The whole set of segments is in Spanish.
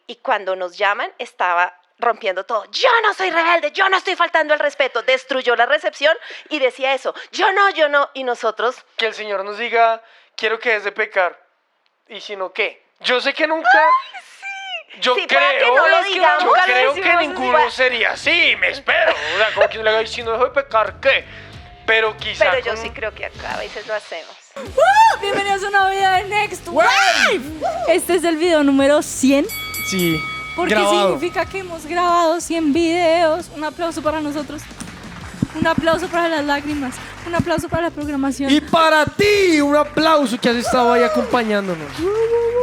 y cuando nos llaman estaba rompiendo todo. Yo no soy rebelde, yo no estoy faltando al respeto. Destruyó la recepción y decía eso. Yo no. Y nosotros... Que el Señor nos diga, quiero que dejes de pecar. Y si no, ¿qué? Yo sé que nunca... Yo Sí, creo, para que no lo digamos, yo nunca lo creo que decimos ninguno igual. sería así, me espero. O sea, como que le diga, si no dejo de pecar, ¿qué? Pero quizá Pero yo con- sí creo que acá a veces lo hacemos. Bienvenidos a una vida de Next Wave. Este es el video número 100. Sí, Porque grabado. significa que hemos grabado 100 videos. Un aplauso para nosotros. Un aplauso para las lágrimas. Un aplauso para la programación. Y para ti, un aplauso que has estado ahí acompañándonos.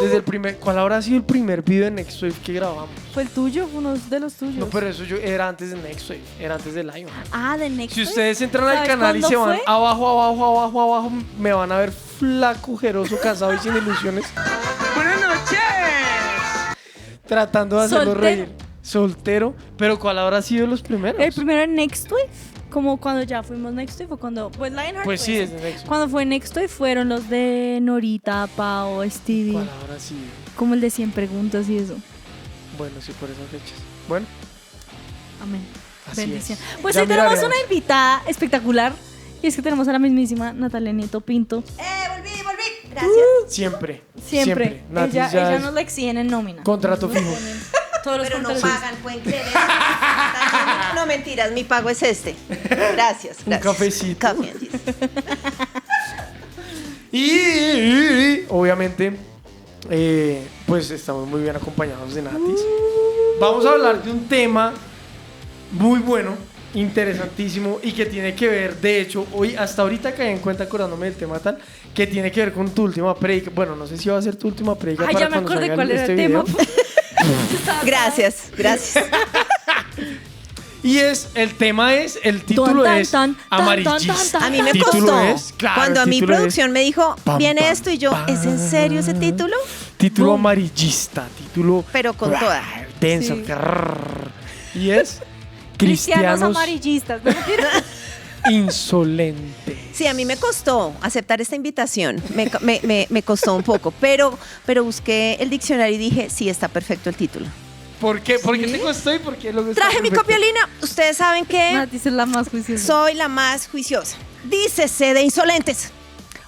Desde el primer... ¿Cuál habrá sido el primer video de Next Wave que grabamos? ¿Fue el tuyo? Fue uno de los tuyos. No, pero eso yo era antes de Next Wave, era antes de Lion. Ah, de Next Si Wave. ustedes entran al ¿Sabes canal y cuándo se van fue? abajo, me van a ver flaco, jeroso, cansado y sin ilusiones. Buenas noches. Tratando de hacerlo Soltero. reír. Soltero. Pero ¿cuál habrá sido los primeros? El primero en Next Wave. Como cuando ya fuimos Next Wave. O cuando. Pues Lionheart. Pues sí, fue desde ese. Next Wave. Cuando fue Next Wave fueron los de Norita, Pau, Stevie. ¿Cuál habrá sido? Como el de 100 preguntas y eso. Bueno, sí, por esas fechas. Bueno, Amén. así Bendición. es. Pues Ya hoy tenemos miraremos. una invitada espectacular. Y es que tenemos a la mismísima Natalia Nieto Pinto. Volví. Gracias. Siempre. Siempre. Nati Ella, ya ella es nos la exigen en nómina. contrato fijo. Todos los Pero no contratos. pagan, pueden creer eso. No, mentiras, mi pago es este. Gracias. Un cafecito. Café. Y obviamente, pues estamos muy bien acompañados de Natis. Vamos a hablar de un tema muy bueno, interesantísimo y que tiene que ver, de hecho, hoy hasta ahorita caí en cuenta acordándome del tema tal, que tiene que ver con tu última predica. Bueno, no sé si va a ser tu última predica Ay, para ya me cuando acordé salga cuál era este el tema. video. Gracias. Y el tema es, el título Tan, es tan, tan, amarillista. tan, tan, A mí me Título costó. es, claro, Cuando a el mi título producción me dijo, Pam, viene pam, esto, y yo, pam. ¿es en serio ese título? Título Boom. amarillista, título... Pero con toda. Denso. Sí. Y es Cristianos cristianos amarillistas. ¿No? insolentes. Sí, a mí me costó aceptar esta invitación. Me costó un poco, pero busqué el diccionario y dije, sí, está perfecto el título. ¿Por qué? ¿Por qué te costó y por qué lo Traje mi copiolina. Ustedes saben que Nati es la más juiciosa. soy la más juiciosa. Dícese de insolentes.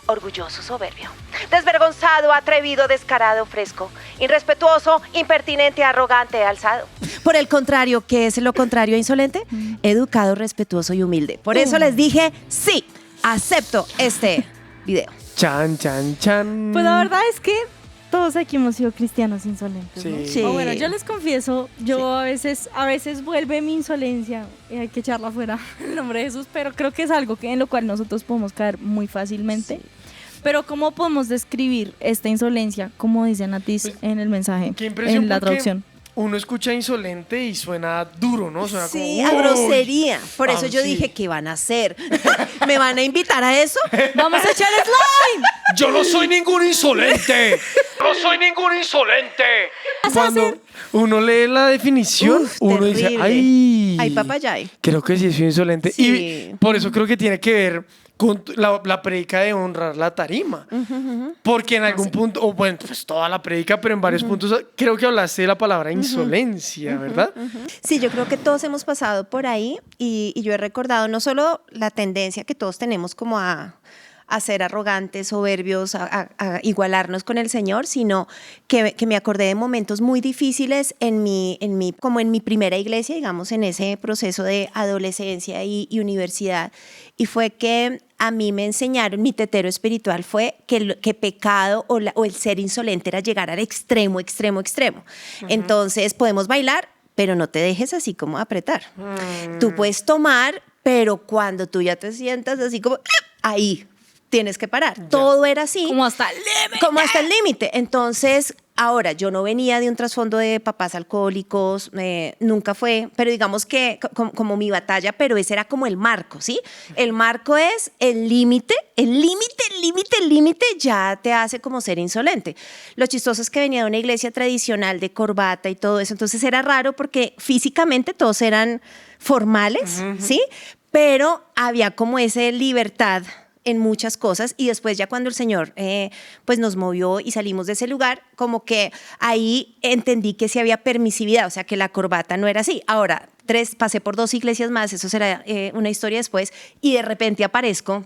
Orgulloso, soberbio, desvergonzado, atrevido, descarado, fresco, irrespetuoso, impertinente, arrogante, alzado. Por el contrario, ¿qué es lo contrario a insolente? Educado, respetuoso y humilde. Por eso les dije, sí, acepto este video. Chan, chan, chan. Pues la verdad es que todos aquí hemos sido cristianos insolentes. Sí. ¿no? Sí. O bueno, yo les confieso, yo a veces vuelve mi insolencia y hay que echarla fuera en el nombre de Jesús, pero creo que es algo en lo cual nosotros podemos caer muy fácilmente. Pero ¿cómo podemos describir esta insolencia, como dice Natis Pues, en el mensaje, Qué impresión en la porque traducción? uno escucha insolente y suena duro, ¿no? Suena Sí, como, a "Uy". grosería. Por eso yo sí. dije, ¿qué van a hacer? ¿Me van a invitar a eso? ¡Vamos a echar slime! ¡Yo no soy ningún insolente! ¡No soy ningún insolente! Cuando uno lee la definición, Uf, uno dice, terrible. ¡ay! Ay, papayay. Creo que sí soy insolente. Sí. Y por eso creo que tiene que ver con la predica de honrar la tarima. Porque en algún punto, o bueno, pues toda la predica, pero en varios puntos creo que hablaste de la palabra insolencia, ¿verdad? Sí, yo creo que todos hemos pasado por ahí y yo he recordado no solo la tendencia que todos tenemos como a ser arrogantes, soberbios, a igualarnos con el Señor, sino que me acordé de momentos muy difíciles como en mi primera iglesia, digamos, en ese proceso de adolescencia y universidad. Y fue que a mí me enseñaron, mi tetero espiritual fue que pecado o el ser insolente era llegar al extremo. Entonces podemos bailar, pero no te dejes así como apretar. Tú puedes tomar, pero cuando tú ya te sientas así como ahí tienes que parar. Todo era así. Como hasta el límite. Como hasta el límite. Entonces, ahora, yo no venía de un trasfondo de papás alcohólicos, nunca fue, pero digamos que como mi batalla, pero ese era como el marco, ¿sí? El marco es el límite ya te hace como ser insolente. Lo chistoso es que venía de una iglesia tradicional de corbata y todo eso, entonces era raro porque físicamente todos eran formales, ¿sí? Pero había como esa libertad en muchas cosas y después ya cuando el Señor pues nos movió y salimos de ese lugar, como que ahí entendí que sí había permisividad, o sea, que la corbata no era así. Ahora, pasé por 2 iglesias más, eso será una historia después, y de repente aparezco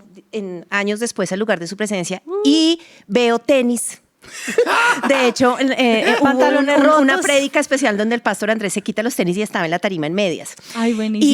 años después al lugar de su presencia y veo tenis. De hecho, Pantalones hubo una rotos. prédica especial donde el pastor Andrés se quita los tenis y estaba en la tarima en medias. Ay, buenísimo.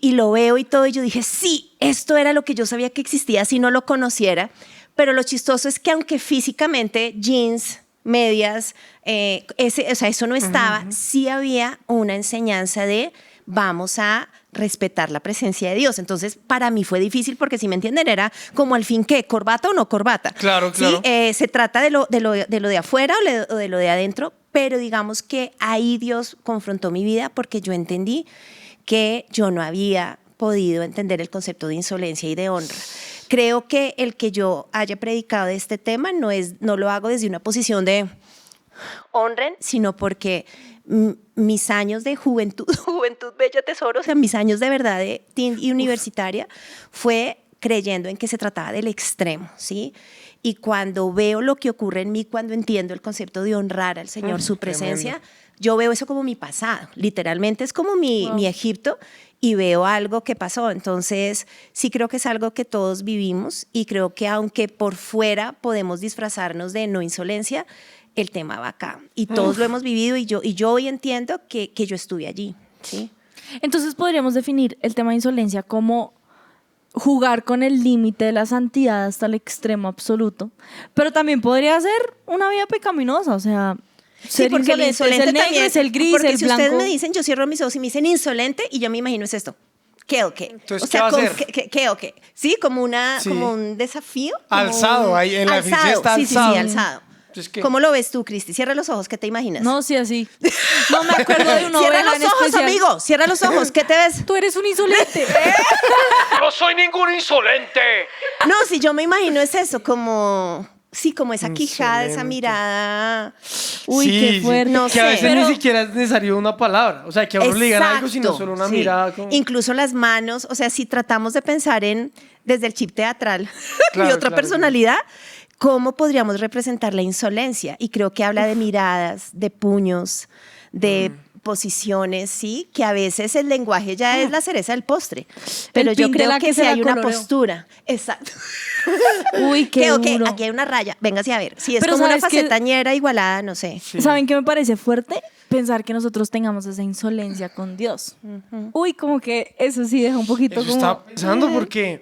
Y lo veo y todo, y yo dije, sí, esto era lo que yo sabía que existía si no lo conociera. Pero lo chistoso es que aunque físicamente jeans, medias, o sea, eso no estaba, sí había una enseñanza de vamos a respetar la presencia de Dios. Entonces, para mí fue difícil porque, si me entienden, era como al fin, ¿qué? ¿Corbata o no corbata? Claro, ¿Sí? claro. Se trata de lo de afuera o de lo de adentro, pero digamos que ahí Dios confrontó mi vida porque yo entendí que yo no había podido entender el concepto de insolencia y de honra. Creo que el que yo haya predicado de este tema no lo hago desde una posición de honren, sino porque mis años de juventud bella tesoro, o sea, mis años de verdad de teen y universitaria, fue creyendo en que se trataba del extremo, ¿sí? Y cuando veo lo que ocurre en mí, cuando entiendo el concepto de honrar al Señor, su presencia, tremendo. yo veo eso como mi pasado, literalmente es como mi Egipto, y veo algo que pasó. Entonces, sí creo que es algo que todos vivimos y creo que aunque por fuera podemos disfrazarnos de no insolencia, el tema va acá. Y todos lo hemos vivido y yo hoy entiendo que yo estuve allí, ¿sí? Entonces podríamos definir el tema de insolencia como jugar con el límite de la santidad hasta el extremo absoluto, pero también podría ser una vida pecaminosa, o sea, ser porque el insolente es el negro, también, es el gris, porque el si blanco. ustedes me dicen, yo cierro mis ojos y me dicen insolente y yo me imagino es esto. ¿Qué o qué? Entonces, o sea, ¿qué va a hacer? ¿qué o qué? Sí, como Sí. como un desafío. Como Alzado, ahí en la definición está sí, alzado. Sí, alzado. Entonces, ¿qué? ¿Cómo lo ves tú, Cristi? Cierra los ojos, ¿qué te imaginas? No, sí, así. No me acuerdo de una Cierra oveja los en ojos, especial. amigo. Cierra los ojos. ¿Qué te ves? Tú eres un insolente. No soy ningún insolente. No, si yo me imagino es eso, como... Sí, como esa quijada, esa Insolente. mirada. Uy, Sí, qué sí, fuerte. No que a sé. veces Pero- ni siquiera es necesario una palabra. O sea, que a uno le digan algo, sino solo una sí. mirada. Como... Incluso las manos, o sea, si tratamos de pensar desde el chip teatral Claro, y otra claro, personalidad, ¿cómo podríamos representar la insolencia? Y creo que habla de miradas, de puños, de posiciones, sí, que a veces el lenguaje ya es la cereza del postre. Pero yo creo Pintela que que sí se la hay una coloreó. postura. Exacto. Uy, qué Ok, duro. aquí hay una raya, véngase a ver. Si es Pero como una ¿sabes qué? facetañera igualada, no sé. Sí. ¿Saben qué me parece fuerte? Pensar que nosotros tengamos esa insolencia con Dios. Uy, como que eso sí deja un poquito Eso como... estaba pensando porque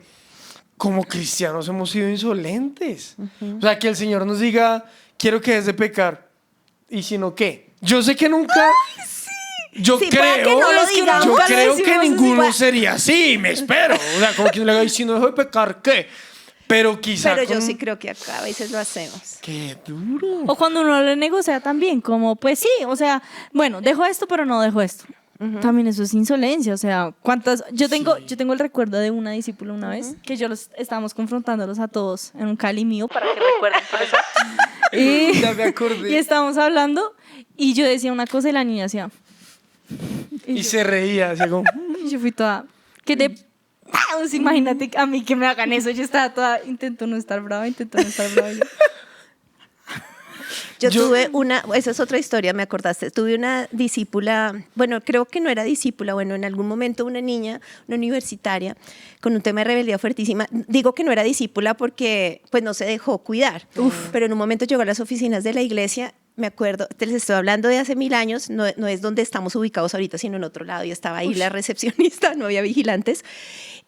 como cristianos hemos sido insolentes. O sea, que el Señor nos diga, quiero que dejes de pecar. Y si no, ¿qué? Yo sé que nunca... Yo Sí, pueda creo, que no lo es que digamos. yo Nunca lo creo que decimos así, ninguno pueda- sería así, me espero. O sea, como que le diga, "Y si no dejo de pecar, ¿qué? Pero quizá Pero yo con- sí creo que acá a veces lo hacemos. Qué duro. O cuando uno le negocia también, como, pues sí, o sea, bueno, dejo esto, pero no dejo esto. También eso es insolencia, o sea, ¿cuántas? Yo tengo el recuerdo de una discípula una vez, que yo los estábamos confrontándolos a todos en un Cali mío, para que recuerden por eso. Y, Ya me acordé. y estábamos hablando, y yo decía una cosa y la niña hacía... Y se reía, así como... Y yo fui toda... ¿Qué te...? Pues imagínate a mí que me hagan eso. Yo estaba toda... Intento no estar brava, intento no estar brava. Yo Yo- tuve esa es otra historia, me acordaste. Tuve una discípula, bueno, creo que no era discípula, bueno, en algún momento una niña, una universitaria, con un tema de rebeldía fuertísima. Digo que no era discípula porque pues no se dejó cuidar. Pero en un momento llegó a las oficinas de la iglesia, me acuerdo, te les estoy hablando de hace 1000 años, no es donde estamos ubicados ahorita, sino en otro lado. Y estaba ahí la recepcionista, no había vigilantes.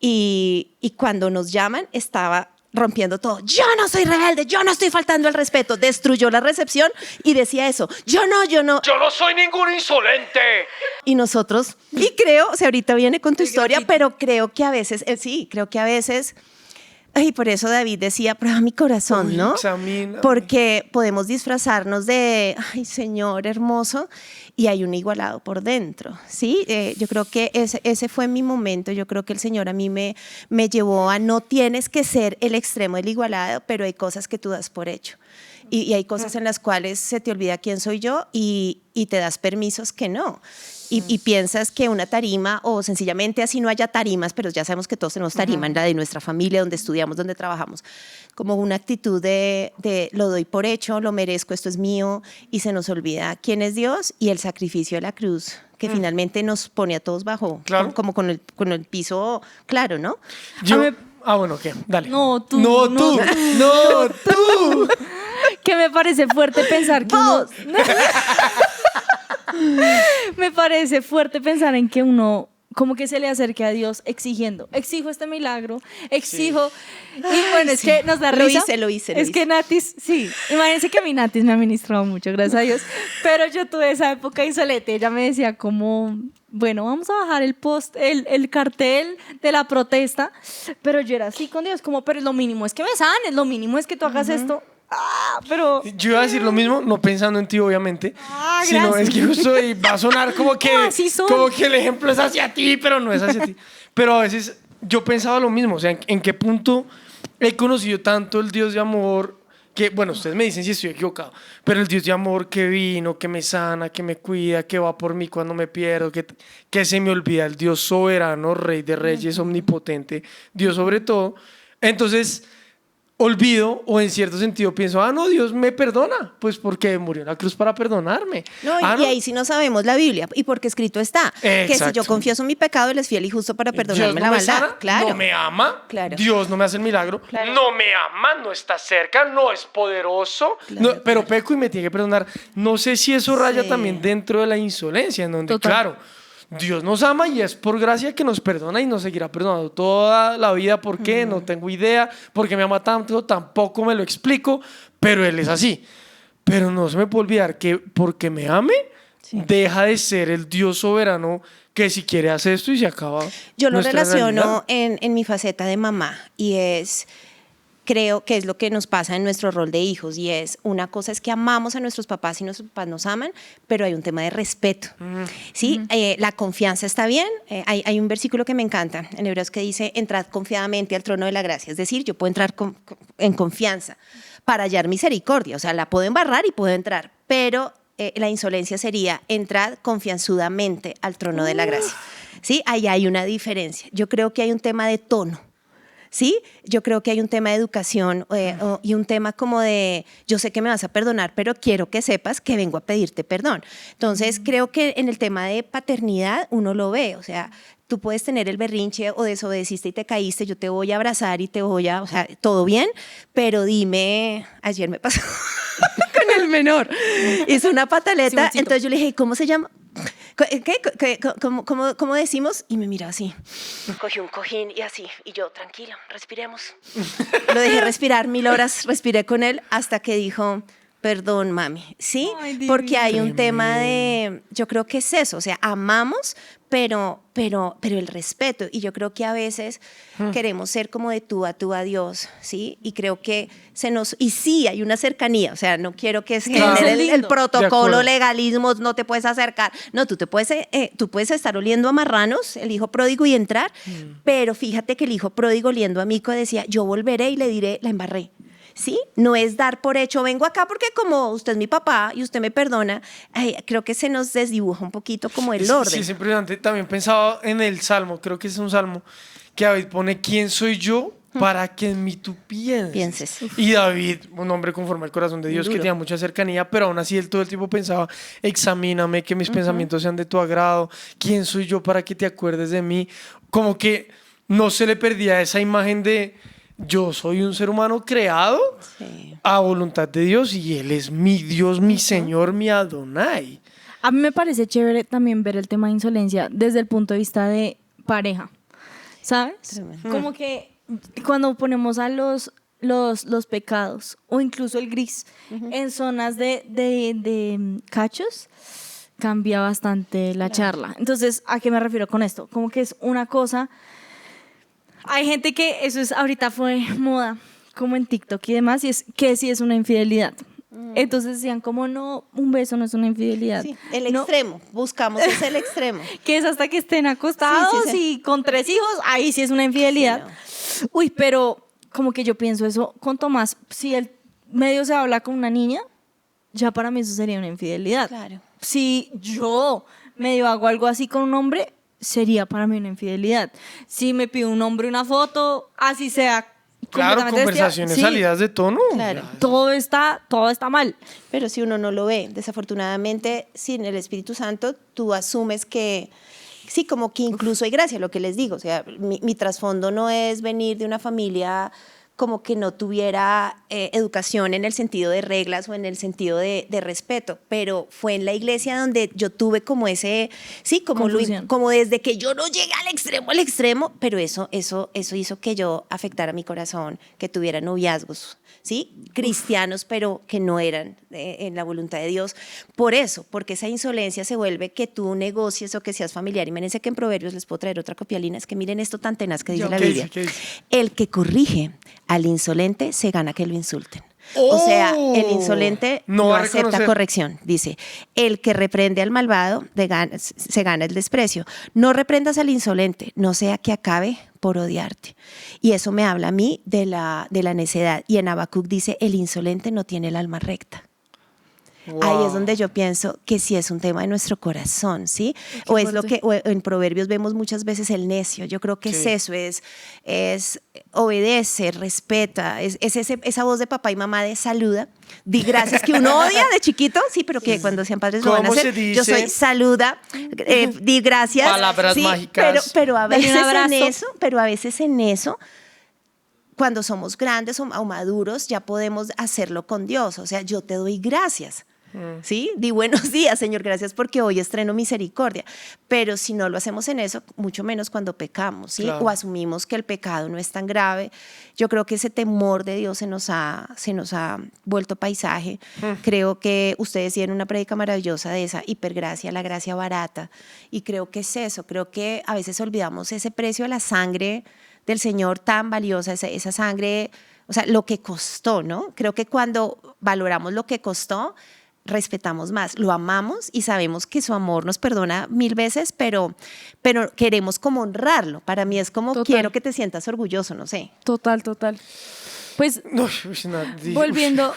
Y cuando nos llaman, estaba rompiendo todo. Yo no soy rebelde, yo no estoy faltando al respeto. Destruyó la recepción y decía eso. Yo no. Yo no soy ningún insolente. Y nosotros, y creo, o sea, ahorita viene con tu historia, pero creo que a veces, y por eso David decía, prueba mi corazón, Uy, ¿no? examina. Porque podemos disfrazarnos de, ay, Señor hermoso, y hay un igualado por dentro, ¿sí? Yo creo que ese fue mi momento. Yo creo que el Señor a mí me llevó a no tienes que ser el extremo del igualado, pero hay cosas que tú das por hecho. y hay cosas en las cuales se te olvida quién soy yo y te das permisos que no. Y piensas que una tarima, o sencillamente así no haya tarimas, pero ya sabemos que todos tenemos tarima en la de nuestra familia, donde estudiamos, donde trabajamos, como una actitud de lo doy por hecho, lo merezco, esto es mío, y se nos olvida quién es Dios y el sacrificio de la cruz, que finalmente nos pone a todos bajo, Claro. como con el piso claro, ¿no? Bueno, ¿qué? Dale. No, tú. No, tú. No, tú. Que me parece fuerte pensar que uno... Me parece fuerte pensar en que uno como que se le acerque a Dios exigiendo, exijo este milagro, exijo, y bueno, es que nos da risa. Lo hice. Que Natis, sí, imagínense que mi Natis me ha ministrado mucho, gracias a Dios, pero yo tuve esa época insolente, ella me decía como, bueno, vamos a bajar el post, el cartel de la protesta, pero yo era así con Dios, como, pero lo mínimo es que me sanes, lo mínimo es que tú hagas esto. Pero Yo iba a decir lo mismo, no pensando en ti, obviamente, sino gracias. es que justo va a sonar como que, Así son. como que el ejemplo es hacia ti, pero no es hacia ti. Pero a veces yo pensaba lo mismo, o sea, ¿en qué punto he conocido tanto el Dios de amor? Que, bueno, ustedes me dicen si estoy equivocado, pero el Dios de amor que vino, que me sana, que me cuida, que va por mí cuando me pierdo, que se me olvida, el Dios soberano, Rey de Reyes, omnipotente, Dios sobre todo. Entonces olvido, o en cierto sentido pienso, no, Dios me perdona, pues porque murió en la cruz para perdonarme. No, y ahí sí no sabemos la Biblia, y porque escrito está, que si Exacto. yo confieso mi pecado, Él es fiel y justo para Dios perdonarme no la me maldad. sana, Claro. no me ama, Claro. Dios no me hace el milagro, Claro. no me ama, no está cerca, no es poderoso, Claro, pero peco y me tiene que perdonar. No sé si eso raya Sí. también dentro de la insolencia, en donde, Total. claro, Dios nos ama y es por gracia que nos perdona y nos seguirá perdonando toda la vida. ¿Por qué? No tengo idea. ¿Por qué me ama tanto? Tampoco me lo explico, pero Él es así. Pero no se me puede olvidar que porque me ame, deja de ser el Dios soberano que si quiere hace esto y se acaba. Yo lo nuestra relaciono realidad. en mi faceta de mamá, y creo que es lo que nos pasa en nuestro rol de hijos, y es, una cosa es que amamos a nuestros papás y nuestros papás nos aman, pero hay un tema de respeto, ¿sí? La confianza está bien, hay un versículo que me encanta en Hebreos que dice, entrad confiadamente al trono de la gracia, es decir, yo puedo entrar en confianza para hallar misericordia, o sea, la puedo embarrar y puedo entrar, pero la insolencia sería, entrad confianzudamente al trono de la gracia, ¿sí? Ahí hay una diferencia, yo creo que hay un tema de tono. ¿Sí? Yo creo que hay un tema de educación y un tema como de, yo sé que me vas a perdonar, pero quiero que sepas que vengo a pedirte perdón. Entonces, creo que en el tema de paternidad uno lo ve, o sea, tú puedes tener el berrinche o desobedeciste y te caíste, yo te voy a abrazar y te voy a, o sea, todo bien, pero dime, ayer me pasó con el menor, hizo una pataleta, Simoncito. entonces yo le dije, ¿cómo se llama? ¿Cómo decimos? Y me mira así. Cogí un cojín y así. Y yo, tranquilo, respiremos. Lo dejé respirar 1000 horas, respiré con él hasta que dijo, perdón, mami. ¿Sí? Ay, divino. Porque hay un tema de, yo creo que es eso, o sea, amamos, pero el respeto. Y yo creo que a veces queremos ser como de tú a Dios, ¿sí? Y creo que y sí, hay una cercanía, o sea, no quiero que se Claro. genere el Lindo. De protocolo, acuerdo. legalismo, no te puedes acercar. No, tú puedes estar oliendo a marranos, el hijo pródigo, y entrar, pero fíjate que el hijo pródigo oliendo a mico decía, yo volveré y le diré, la embarré. ¿Sí? No es dar por hecho, vengo acá porque como usted es mi papá y usted me perdona, creo que se nos desdibuja un poquito como el orden. Sí, es impresionante. También pensaba en el Salmo, creo que es un Salmo, que David pone, ¿quién soy yo para que en mí tú pienses? Y David, un hombre conforme al corazón de Dios, que Duro. tenía mucha cercanía, pero aún así él todo el tiempo pensaba, examíname, que mis pensamientos sean de tu agrado, ¿quién soy yo para que te acuerdes de mí? Como que no se le perdía esa imagen de, yo soy un ser humano creado Sí. a voluntad de Dios y Él es mi Dios, mi Señor, mi Adonai. A mí me parece chévere también ver el tema de insolencia desde el punto de vista de pareja, ¿sabes? Tremendo. Como que cuando ponemos a los pecados o incluso el gris en zonas de cachos, cambia bastante la charla. Entonces, ¿a qué me refiero con esto? Como que es una cosa... Hay gente que eso es ahorita fue moda, como en TikTok y demás, y es que sí es una infidelidad. Entonces decían como no, un beso no es una infidelidad. Sí, el No, extremo, buscamos es el extremo. que es hasta que estén acostados Sí, sí, sí. y con 3 hijos, ahí sí es una infidelidad. Sí, Uy, pero como que yo pienso eso con Tomás, si él medio se habla con una niña, ya para mí eso sería una infidelidad. Claro. Si yo medio hago algo así con un hombre, sería para mí una infidelidad. Si me pide un hombre una foto, así sea. Claro, completamente conversaciones vestida, sí, salidas de tono. Claro. Ya, todo está mal. Pero si uno no lo ve, desafortunadamente, sin el Espíritu Santo, tú asumes que, sí, como que incluso hay gracia, lo que les digo. O sea, mi trasfondo no es venir de una familia como que no tuviera educación en el sentido de reglas o en el sentido de respeto, pero fue en la iglesia donde yo tuve como ese, sí, como desde que yo no llegué al extremo, pero eso hizo que yo afectara mi corazón, que tuviera noviazgos, ¿sí? Cristianos, pero que no eran en la voluntad de Dios. Por eso, porque esa insolencia se vuelve que tú negocies o que seas familiar. Imagínense que en Proverbios les puedo traer otra copia, Lina, es que miren esto tan tenaz que dice la ¿Qué Biblia. dice? ¿Qué dice? El que corrige al insolente se gana que lo insulten. O sea, el insolente no va a acepta reconocer. corrección. Dice, el que reprende al malvado se gana el desprecio. No reprendas al insolente, no sea que acabe por odiarte. Y eso me habla a mí de la necedad. Y en Habacuc dice, el insolente no tiene el alma recta. Wow. Ahí es donde yo pienso que sí es un tema de nuestro corazón, ¿sí? O es lo que o en Proverbios vemos muchas veces el necio. Yo creo que Sí. es eso, es obedece, respeta, es esa voz de papá y mamá de saluda, di gracias que uno odia de chiquito, sí, pero que cuando sean padres lo van a ¿Cómo hacer. se dice? Yo soy saluda, di gracias. Palabras sí, mágicas. Pero a Dale un veces abrazo. en eso cuando somos grandes o maduros, ya podemos hacerlo con Dios. O sea, yo te doy gracias. ¿Sí? Di buenos días, Señor, gracias porque hoy estreno misericordia. Pero si no lo hacemos en eso, mucho menos cuando pecamos, ¿sí? Claro. O asumimos que el pecado no es tan grave. Yo creo que ese temor de Dios se nos ha vuelto paisaje. Creo que ustedes tienen una prédica maravillosa de esa hipergracia, la gracia barata. Y creo que es eso. Creo que a veces olvidamos ese precio de la sangre del Señor tan valiosa, esa sangre, o sea, lo que costó, ¿no? Creo que cuando valoramos lo que costó, respetamos más, lo amamos y sabemos que su amor nos perdona 1000 veces, pero queremos como honrarlo. Para mí es como Total. quiero que te sientas orgulloso, no sé. Total. Pues No, volviendo.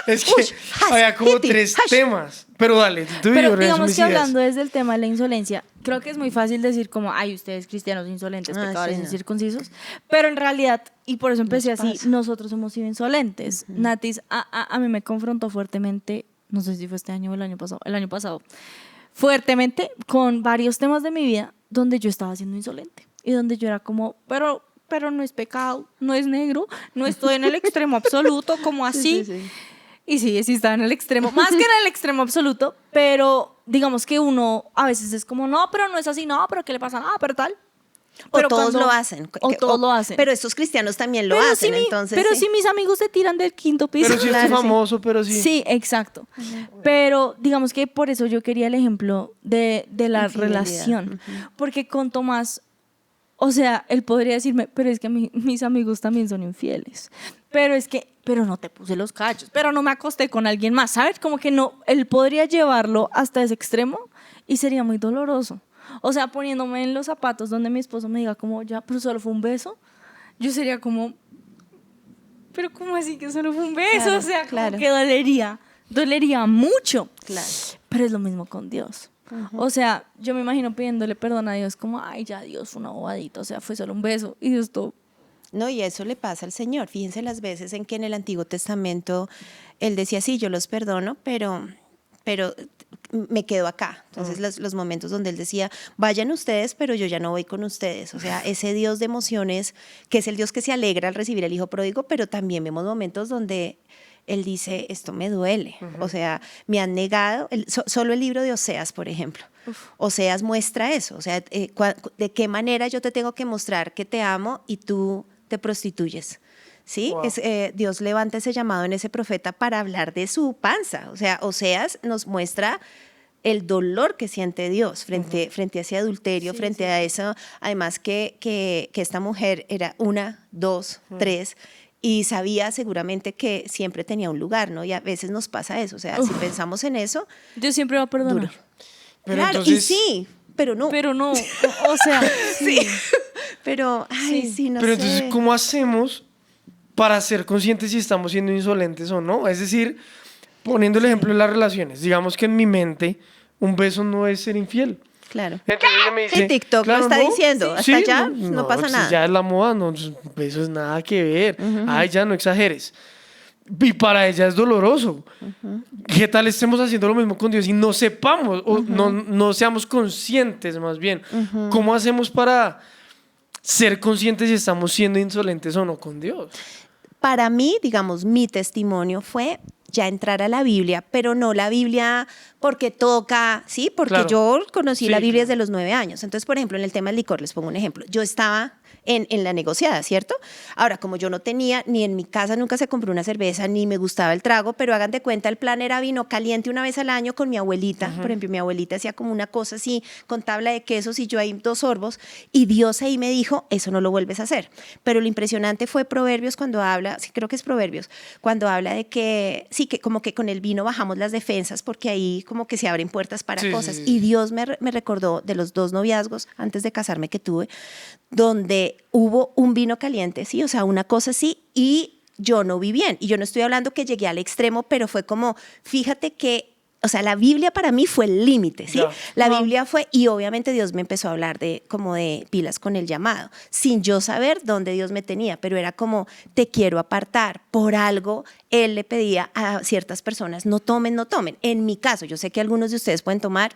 Es que Ush, hash, había como hiti, 3 hash. temas. Pero dale, tú y yo Pero resume digamos mis que ideas. hablando desde el tema de la insolencia, creo que es muy fácil decir como, ay, ustedes cristianos insolentes, Ah, pecadores sí, no. incircuncisos, pero en realidad, y por eso empecé Nos así, pasa. nosotros hemos sido insolentes. Natis, a mí me confrontó fuertemente, no sé si fue este año o el año pasado, fuertemente con varios temas de mi vida donde yo estaba siendo insolente y donde yo era como, pero no es pecado, no es negro, no estoy en el extremo absoluto, como así. Y sí estaba en el extremo, más que en el extremo absoluto, pero digamos que uno a veces es como, no, pero no es así, no, pero ¿qué le pasa? No, pero tal. Pero o todos cuando- lo hacen. O todos lo hacen. Pero estos cristianos también lo Pero hacen, si entonces. Pero sí. si mis amigos se tiran del quinto piso. Pero si es Claro, sí. famoso, pero sí. Sí, exacto. Pero digamos que por eso yo quería el ejemplo de la Infidelidad. relación. Porque con Tomás, o sea, él podría decirme, pero es que mis amigos también son infieles. Pero no te puse los cachos, pero no me acosté con alguien más, ¿sabes? Como que no, él podría llevarlo hasta ese extremo y sería muy doloroso. O sea, poniéndome en los zapatos donde mi esposo me diga como, ya, pero solo fue un beso, yo sería como, pero ¿cómo así que solo fue un beso? Claro, o sea, claro. como que dolería mucho. Claro. Pero es lo mismo con Dios. O sea, yo me imagino pidiéndole perdón a Dios como, ay, ya Dios, fue una bobadita, o sea, fue solo un beso. Y Dios todo, No, y eso le pasa al Señor. Fíjense las veces en que en el Antiguo Testamento Él decía, sí, yo los perdono, pero me quedo acá. Entonces los momentos donde Él decía, vayan ustedes, pero yo ya no voy con ustedes. O sea, ese Dios de emociones, que es el Dios que se alegra al recibir al Hijo pródigo, pero también vemos momentos donde Él dice, esto me duele. O sea, me han negado. Solo el libro de Oseas, por ejemplo. Oseas muestra eso. O sea, de qué manera yo te tengo que mostrar que te amo y tú te prostituyes. ¿Sí? Wow. Dios levanta ese llamado en ese profeta para hablar de su panza. O sea, Oseas nos muestra el dolor que siente Dios frente a ese adulterio, frente a eso. Además que esta mujer era 1, 2, 3 y sabía seguramente que siempre tenía un lugar, ¿no? Y a veces nos pasa eso. O sea, si pensamos en eso, Dios siempre va a perdonar. duro. Pero claro, entonces, y sí, pero no. Pero no, o sea, sí. Pero, ay, sí, no pero sé. entonces, ¿cómo hacemos para ser conscientes si estamos siendo insolentes o no. Es decir, poniendo el ejemplo de las relaciones, digamos que en mi mente un beso no es ser infiel. Claro. Entonces ella me dice, Sí, TikTok lo está diciendo, hasta allá no pasa pues nada. Ya es la moda, no, eso es nada que ver. Ay, ya no exageres. Y para ella es doloroso. ¿Qué tal estemos haciendo lo mismo con Dios y no sepamos, o no seamos conscientes más bien? ¿Cómo hacemos para ser conscientes si estamos siendo insolentes o no con Dios? Para mí, digamos, mi testimonio fue ya entrar a la Biblia, pero no la Biblia porque toca, ¿sí? Porque Claro. yo conocí Sí, la Biblia claro. desde los 9 años. Entonces, por ejemplo, en el tema del licor, les pongo un ejemplo. Yo estaba en la negociada, ¿cierto? Ahora, como yo no tenía, ni en mi casa nunca se compró una cerveza, ni me gustaba el trago, pero hagan de cuenta, el plan era vino caliente una vez al año con mi abuelita. Por ejemplo, mi abuelita hacía como una cosa así, con tabla de quesos y yo ahí 2 sorbos, y Dios ahí me dijo, eso no lo vuelves a hacer. Pero lo impresionante fue Proverbios cuando habla, sí creo que es Proverbios, cuando habla de que, sí, que como que con el vino bajamos las defensas, porque ahí como que se abren puertas para Sí, cosas. sí, sí. Y Dios me recordó de los 2 noviazgos antes de casarme que tuve, donde hubo un vino caliente, ¿sí? O sea, una cosa así, y yo no vi bien. Y yo no estoy hablando que llegué al extremo, pero fue como, fíjate que, o sea, la Biblia para mí fue el límite, ¿sí? Ya. La Biblia fue, y obviamente Dios me empezó a hablar de como de pilas con el llamado, sin yo saber dónde Dios me tenía, pero era como, te quiero apartar. Por algo, Él le pedía a ciertas personas, no tomen, no tomen. En mi caso, yo sé que algunos de ustedes pueden tomar,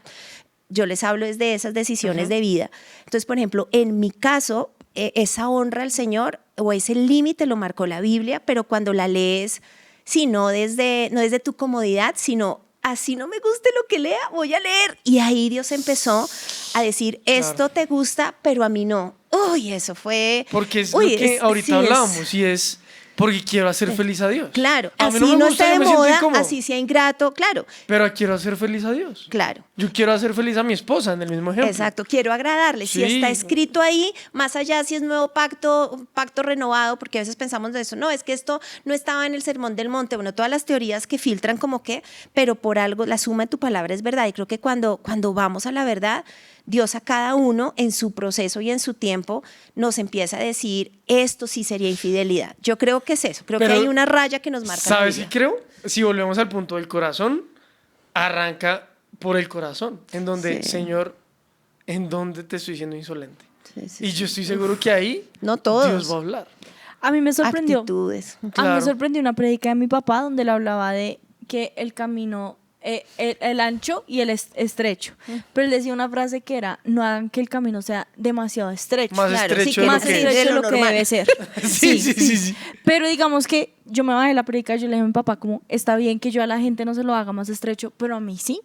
yo les hablo desde esas decisiones de vida. Entonces, por ejemplo, en mi caso, esa honra al Señor o ese límite lo marcó la Biblia, pero cuando la lees, sí, no desde tu comodidad, sino así no me guste lo que lea, voy a leer. Y ahí Dios empezó a decir, esto te gusta, pero a mí no. Uy, eso fue... Porque es Uy, lo que ahorita sí, hablábamos y es porque quiero hacer feliz a Dios. Claro, A mí así me no gusta, esté yo de me siento moda, incómodo, así sea ingrato, claro, pero quiero hacer feliz a Dios. claro. Yo quiero hacer feliz a mi esposa en el mismo ejemplo. Exacto, quiero agradarle. Si Sí. está escrito ahí, más allá si es nuevo pacto, un pacto renovado, porque a veces pensamos de eso, no, es que esto no estaba en el Sermón del Monte, bueno, todas las teorías que filtran como que, pero por algo la suma de tu palabra es verdad. Y creo que cuando vamos a la verdad, Dios a cada uno en su proceso y en su tiempo nos empieza a decir, esto sí sería infidelidad. Yo creo que es eso, creo que Pero, hay una raya que nos marca. la ¿sabes qué Biblia. creo? Si volvemos al punto del corazón, arranca por el corazón, en donde, Sí. Señor, ¿en dónde te estoy siendo insolente? Sí, sí, Y yo estoy seguro que ahí No todos. Dios va a hablar. A mí me sorprendió. Actitudes. A mí Claro. me sorprendió una prédica de mi papá donde él hablaba de que el camino, el ancho y el estrecho. Pero él decía una frase que era, no hagan que el camino sea demasiado estrecho. Más Claro, estrecho sí, de que lo Más que estrecho es. estrecho de lo lo que normal. debe ser. Sí. Pero digamos que yo me bajé la prédica y yo le dije a mi papá como, está bien que yo a la gente no se lo haga más estrecho, pero a mí sí.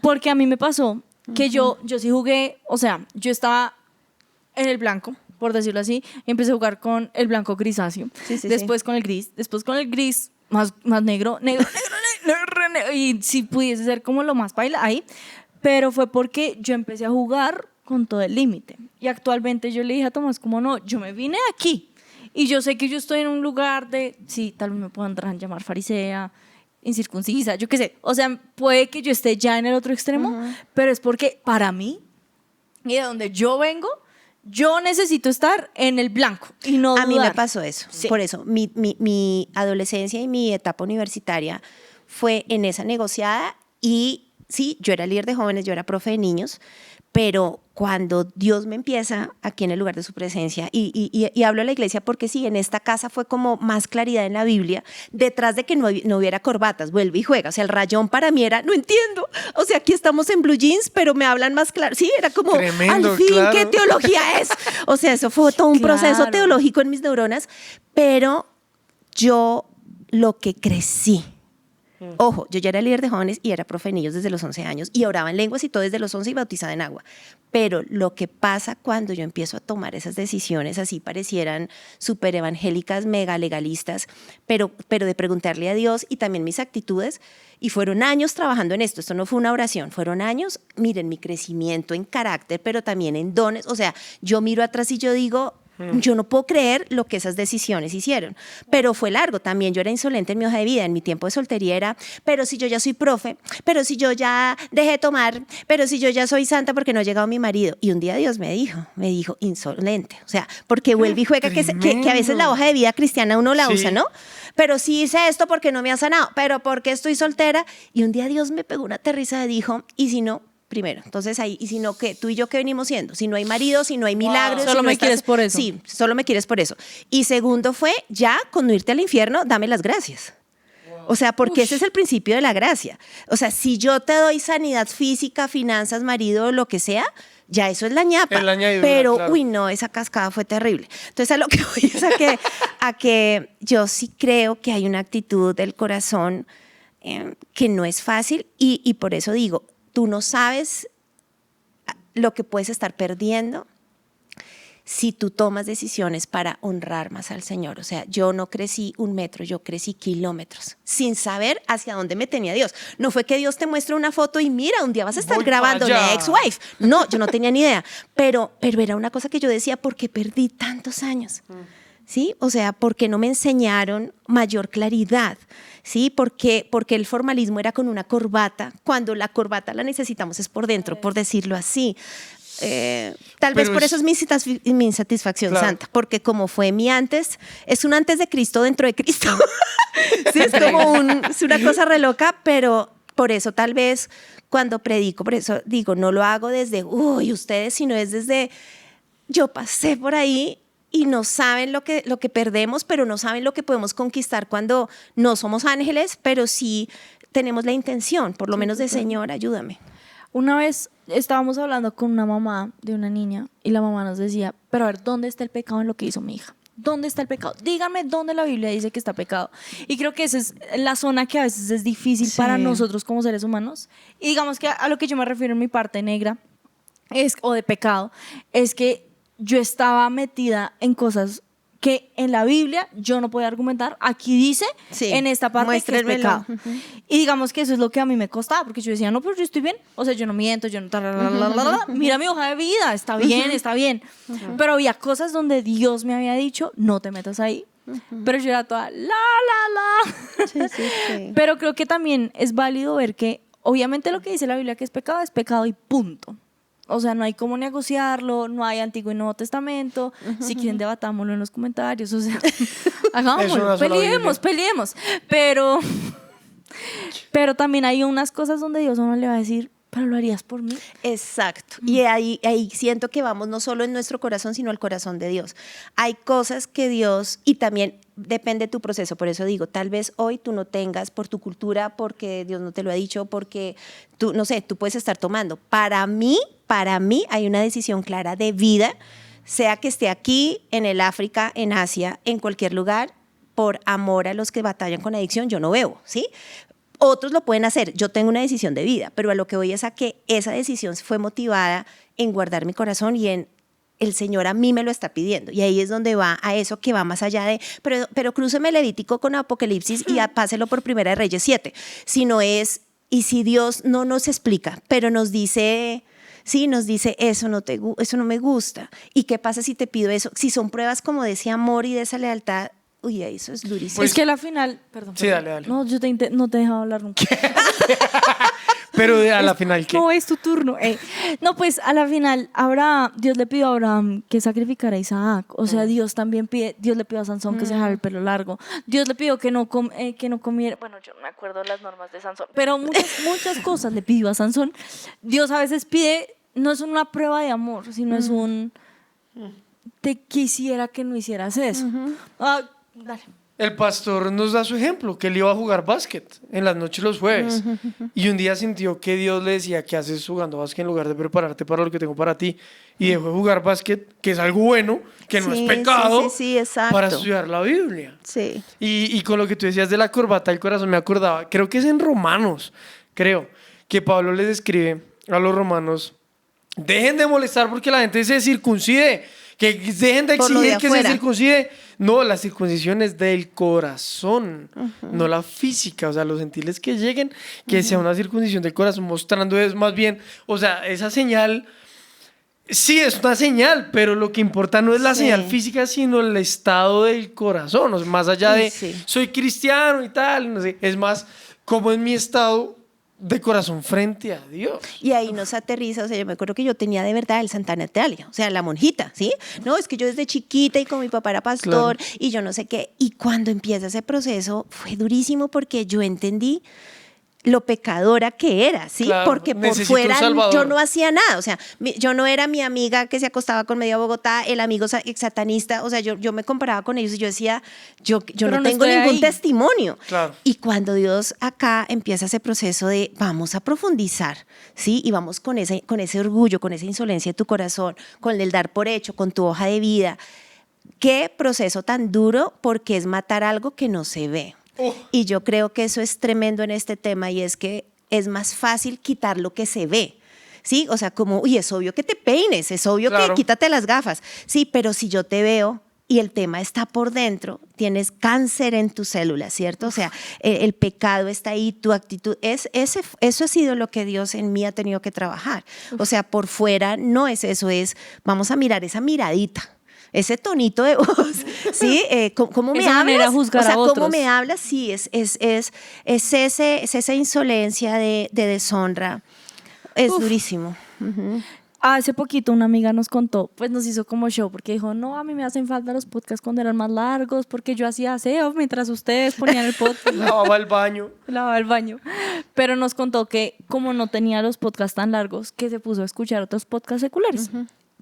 Porque a mí me pasó que yo sí jugué, o sea, yo estaba en el blanco, por decirlo así, y empecé a jugar con el blanco grisáceo, Sí, sí, después con el gris, después con el gris más negro, y si pudiese ser como lo más paila ahí, pero fue porque yo empecé a jugar con todo el límite. Y actualmente yo le dije a Tomás como no, yo me vine de aquí y yo sé que yo estoy en un lugar de, sí, tal vez me podrán llamar farisea, incircuncisa, yo qué sé, o sea, puede que yo esté ya en el otro extremo, pero es porque para mí y de donde yo vengo, yo necesito estar en el blanco y no A mí me dudar. pasó eso. Sí. Por eso, mi adolescencia y mi etapa universitaria fue en esa negociada y sí, yo era líder de jóvenes, yo era profe de niños, pero cuando Dios me empieza aquí en el lugar de su presencia, y hablo a la iglesia porque sí, en esta casa fue como más claridad en la Biblia, detrás de que no hubiera corbatas, vuelve y juega, o sea, el rayón para mí era, no entiendo, o sea, aquí estamos en blue jeans, pero me hablan más claro, sí, era como, Tremendo, al fin, claro. ¿qué teología es? O sea, eso fue todo un proceso Claro. teológico en mis neuronas, pero yo lo que crecí, ojo, yo ya era líder de jóvenes y era profe de niños desde los 11 años y oraba en lenguas y todo desde los 11 y bautizada en agua. Pero lo que pasa cuando yo empiezo a tomar esas decisiones así parecieran súper evangélicas, mega legalistas, pero de preguntarle a Dios y también mis actitudes, y fueron años trabajando en esto no fue una oración, fueron años, miren, mi crecimiento en carácter, pero también en dones, o sea, yo miro atrás y yo digo, Yo no puedo creer lo que esas decisiones hicieron, pero fue largo también. Yo era insolente en mi hoja de vida, en mi tiempo de soltería era, pero si yo ya soy profe, pero si yo ya dejé de tomar, pero si yo ya soy santa porque no ha llegado mi marido. Y un día Dios me dijo, insolente. O sea, porque vuelve y juega que a veces la hoja de vida cristiana uno la usa, ¿no? Pero si hice esto porque no me ha sanado, pero porque estoy soltera. Y un día Dios me pegó una aterriza y dijo, ¿y si no? Primero, entonces ahí, y si no, ¿qué? ¿Tú y yo qué venimos siendo? Si no hay marido, si no hay milagros. Solo si no me quieres por eso. Sí, solo me quieres por eso. Y segundo fue, ya con no irte al infierno, dame las gracias. O sea, porque ese es el principio de la gracia. O sea, si yo te doy sanidad física, finanzas, marido, lo que sea, ya eso es la ñapa. Es la añadidura, pero, claro. uy, no, esa cascada fue terrible. Entonces, a lo que voy es a que yo sí creo que hay una actitud del corazón que no es fácil y por eso digo, tú no sabes lo que puedes estar perdiendo si tú tomas decisiones para honrar más al Señor. O sea, yo no crecí 1 metro, yo crecí kilómetros, sin saber hacia dónde me tenía Dios. No fue que Dios te muestre una foto y mira, un día vas a estar Voy grabando pa' allá. la ex-wife. No, yo no tenía ni idea. Pero era una cosa que yo decía, ¿por qué perdí tantos años? ¿Sí? O sea, porque no me enseñaron mayor claridad, ¿sí? Porque el formalismo era con una corbata, cuando la corbata la necesitamos es por dentro, por decirlo así. Tal vez Pero por es- eso es mi insatisfacción Claro. santa, porque como fue mi antes, es un antes de Cristo dentro de Cristo. Sí, es como es una cosa re loca, pero por eso tal vez cuando predico, por eso digo, no lo hago desde, uy, ustedes, sino es desde, yo pasé por ahí y no saben lo que perdemos, pero no saben lo que podemos conquistar cuando no somos ángeles, pero sí tenemos la intención, por lo menos de Señor, ayúdame. Una vez estábamos hablando con una mamá de una niña y la mamá nos decía, pero a ver, ¿dónde está el pecado en lo que hizo mi hija? ¿Dónde está el pecado? Díganme dónde la Biblia dice que está pecado. Y creo que esa es la zona que a veces es difícil Sí. para nosotros como seres humanos. Y digamos que a lo que yo me refiero en mi parte negra o de pecado, es que yo estaba metida en cosas que en la Biblia yo no podía argumentar. Aquí dice, Sí, en esta parte, que es muéstrenmelo. pecado. Y digamos que eso es lo que a mí me costaba, porque yo decía, no, pero yo estoy bien. O sea, yo no miento, yo no... Mira mi hoja de vida, está bien, está bien. Pero había cosas donde Dios me había dicho, no te metas ahí. Pero yo era toda, la. Sí, sí, sí. Pero creo que también es válido ver que, obviamente, lo que dice la Biblia que es pecado y punto. O sea, no hay cómo negociarlo, no hay Antiguo y Nuevo Testamento. Si quieren, debatámoslo en los comentarios. O sea, Es una hagámoslo, sola peleemos. Pero también hay unas cosas donde Dios a uno le va a decir, pero lo harías por mí. Exacto. Y ahí siento que vamos no solo en nuestro corazón, sino al corazón de Dios. Hay cosas que Dios, y también depende de tu proceso, por eso digo, tal vez hoy tú no tengas por tu cultura, porque Dios no te lo ha dicho, porque tú, no sé, tú puedes estar tomando. Para mí hay una decisión clara de vida, sea que esté aquí, en el África, en Asia, en cualquier lugar, por amor a los que batallan con adicción, yo no bebo, ¿sí? Otros lo pueden hacer, yo tengo una decisión de vida, pero a lo que voy es a que esa decisión fue motivada en guardar mi corazón y en el Señor a mí me lo está pidiendo. Y ahí es donde va a eso que va más allá de, pero crúceme Levítico con Apocalipsis y páselo por Primera de Reyes 7. Si no es, y si Dios no nos explica, pero nos dice... Sí, nos dice, eso no me gusta. ¿Y qué pasa si te pido eso? Si son pruebas como de ese amor y de esa lealtad, uy, eso es durísimo. Pues- es que a la final... Perdón. Sí, dale. No, yo no te he dejado hablar nunca. Pero a la final, ¿qué? No, es tu turno. No, pues a la final, Dios le pidió a Abraham que sacrificara a Isaac. O sea, Dios le pidió a Sansón que se dejara el pelo largo. Dios le pidió que no comiera. Bueno, yo no me acuerdo las normas de Sansón, pero muchas cosas le pidió a Sansón. Dios a veces pide, no es una prueba de amor, sino es te quisiera que no hicieras eso. Dale. El pastor nos da su ejemplo, que él iba a jugar básquet en las noches los jueves. Y un día sintió que Dios le decía, ¿qué haces jugando básquet en lugar de prepararte para lo que tengo para ti? Y dejó de jugar básquet, que es algo bueno, que no Sí, es pecado, sí, exacto. para estudiar la Biblia. Sí. Y con lo que tú decías de la corbata del corazón, me acordaba, creo que es en Romanos, que Pablo les escribe a los romanos, dejen de molestar porque la gente se circuncide, que dejen de Por lo de exigir que se afuera. circuncide. No, la circuncisión es del corazón, no la física. O sea, los gentiles que lleguen, que sea una circuncisión del corazón, mostrando es más bien, o sea, esa señal Sí, es una señal, pero lo que importa no es la Sí. señal física, sino el estado del corazón. O sea, más allá de Sí. soy cristiano y tal, no sé, es más cómo es mi estado de corazón frente a Dios. Y ahí nos aterriza, o sea, yo me acuerdo que yo tenía de verdad el Santa Natalia, o sea, la monjita, ¿sí? No, es que yo desde chiquita y con mi papá era pastor y yo no sé qué. Y cuando empieza ese proceso fue durísimo porque yo entendí lo pecadora que era, ¿sí? Claro, Porque por necesito un fuera salvador. yo no hacía nada, o sea, yo no era mi amiga que se acostaba con media Bogotá, el amigo satanista, o sea, yo me comparaba con ellos y yo decía, yo Pero no no tengo estoy ningún ahí. testimonio. Claro. Y cuando Dios acá empieza ese proceso de vamos a profundizar, ¿sí? Y vamos con ese orgullo, con esa insolencia de tu corazón, con el dar por hecho, con tu hoja de vida. Qué proceso tan duro porque es matar algo que no se ve. Y yo creo que eso es tremendo en este tema y es que es más fácil quitar lo que se ve. Sí, o sea, como, uy, es obvio que te peines, es obvio Claro. que quítate las gafas. Sí, pero si yo te veo y el tema está por dentro, tienes cáncer en tus células, ¿cierto? O sea, el pecado está ahí, tu actitud, eso ha sido lo que Dios en mí ha tenido que trabajar. O sea, por fuera no es eso, es, vamos a mirar esa miradita. Ese tonito de voz, ¿sí? ¿Cómo me Esa manera hablas? de juzgar o sea, a ¿cómo otros. me hablas? Sí, es esa insolencia de deshonra. Es durísimo. Ujú. Hace poquito una amiga nos contó, pues nos hizo como show, porque dijo, no, a mí me hacen falta los podcasts cuando eran más largos, porque yo hacía aseo mientras ustedes ponían el podcast. Lavaba el baño. Lavaba el baño. Pero nos contó que como no tenía los podcasts tan largos, que se puso a escuchar otros podcasts seculares.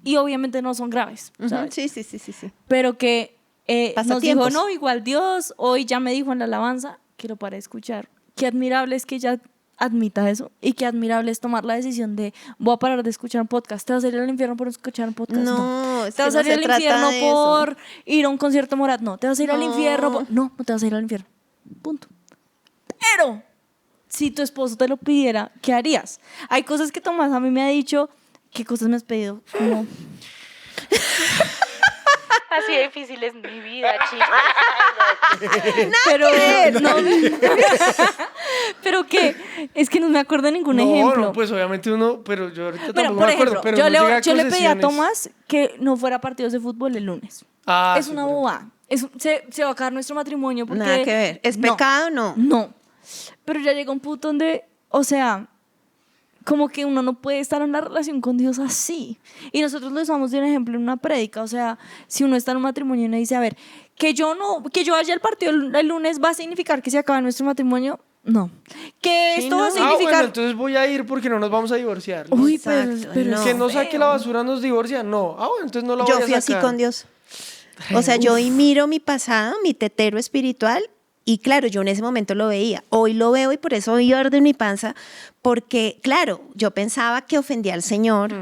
Y obviamente no son graves, ¿sabes? Sí. Pero que nos dijo, Pasatiempos. no, igual Dios hoy ya me dijo en la alabanza que lo para escuchar. Qué admirable es que ella admita eso y qué admirable es tomar la decisión de voy a parar de escuchar un podcast. ¿Te vas a ir al infierno por escuchar un podcast? No, es ¿Te que vas a no ir se al trata infierno de eso. por ir a un concierto Morat? No. ¿Te vas a ir al No. infierno? No, no te vas a ir al infierno. Punto. Pero si tu esposo te lo pidiera, ¿qué harías? Hay cosas que Tomás a mí me ha dicho. ¿Qué cosas me has pedido? Como... Así de difícil es mi vida, chicos. Pero no, pero qué, es que no me acuerdo de ningún ejemplo. No, pues obviamente uno, pero yo ahorita Pero, tampoco por me acuerdo. ejemplo, Pero yo, no llega le, yo le pedí a concesiones. Tomás que no fuera a partidos de fútbol el lunes. Ah, Es sí, una pero- bobada. Se va a acabar nuestro matrimonio porque... Nada que ver. ¿Es No, pecado? No. No. Pero ya llega un punto donde, o sea, como que uno no puede estar en la relación con Dios así. Y nosotros lo usamos de un ejemplo en una prédica. O sea, si uno está en un matrimonio y uno dice, a ver, que yo vaya al partido el lunes va a significar que se acaba nuestro matrimonio. No. Que Sí, esto no. va a Ah, bueno, significar... entonces voy a ir porque no nos vamos a divorciar. Uy, Exacto, pero no. Que no saque feo. la basura nos divorcia. No. Ah, bueno, entonces no la voy Yo a fui así sacar. con Dios. O sea, yo hoy miro mi pasado, mi tetero espiritual, y claro, yo en ese momento lo veía. Hoy lo veo y por eso hoy arde en mi panza, porque claro, yo pensaba que ofendía al Señor,